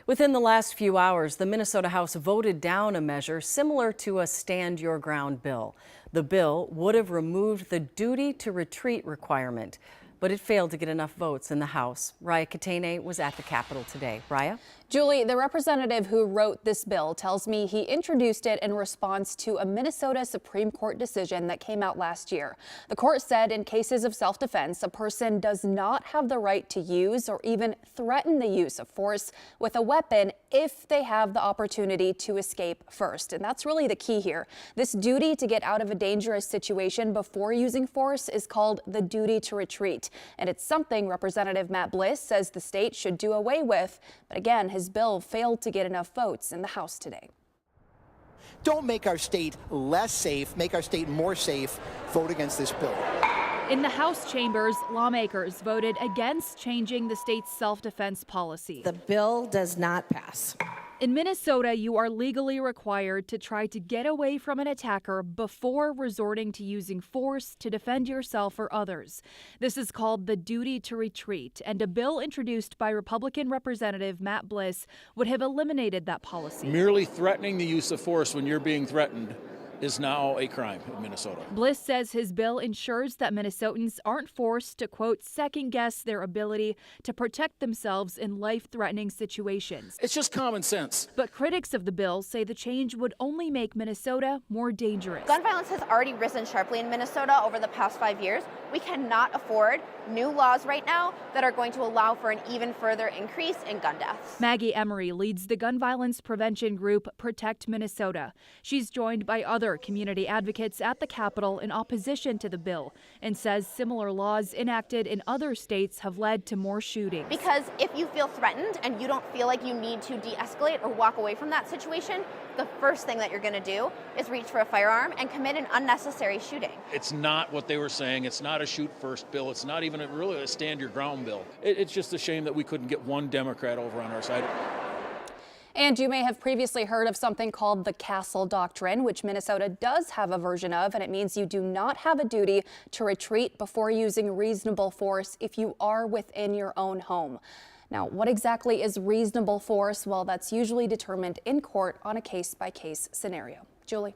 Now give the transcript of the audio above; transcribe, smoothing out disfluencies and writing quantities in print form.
Within the last few hours, the Minnesota House voted down a measure similar to a Stand Your Ground bill. The bill would have removed the duty to retreat requirement, but it failed to get enough votes in the House. Raya Katene was at the Capitol today. Raya? Julie, the representative who wrote this bill tells me he introduced it in response to a Minnesota Supreme Court decision that came out last year. The court said in cases of self-defense, a person does not have the right to use or even threaten the use of force with a weapon if they have the opportunity to escape first. And that's really the key here. This duty to get out of a dangerous situation before using force is called the duty to retreat. And it's something Representative Matt Bliss says the state should do away with. But again, his bill failed to get enough votes in the House today. Don't make our state less safe, make our state more safe. Vote against this bill. In the House chambers, lawmakers voted against changing the state's self-defense policy. The bill does not pass. In Minnesota, you are legally required to try to get away from an attacker before resorting to using force to defend yourself or others. This is called the duty to retreat, and a bill introduced by Republican Representative Matt Bliss would have eliminated that policy. Merely threatening the use of force when you're being threatened is now a crime in Minnesota. Bliss says his bill ensures that Minnesotans aren't forced to, quote, second-guess their ability to protect themselves in life-threatening situations. It's just common sense. But critics of the bill say the change would only make Minnesota more dangerous. Gun violence has already risen sharply in Minnesota over the past 5 years. We cannot afford new laws right now that are going to allow for an even further increase in gun deaths. Maggie Emery leads the gun violence prevention group Protect Minnesota. She's joined by other community advocates at the Capitol in opposition to the bill and says similar laws enacted in other states have led to more shootings. Because if you feel threatened and you don't feel like you need to de-escalate or walk away from that situation, the first thing that you're going to do is reach for a firearm and commit an unnecessary shooting. It's not what they were saying. It's not a shoot first bill. It's not even really a stand your ground bill. It's just a shame that we couldn't get one Democrat over on our side. And you may have previously heard of something called the Castle Doctrine, which Minnesota does have a version of, and it means you do not have a duty to retreat before using reasonable force if you are within your own home. Now, what exactly is reasonable force? Well, that's usually determined in court on a case-by-case scenario. Julie.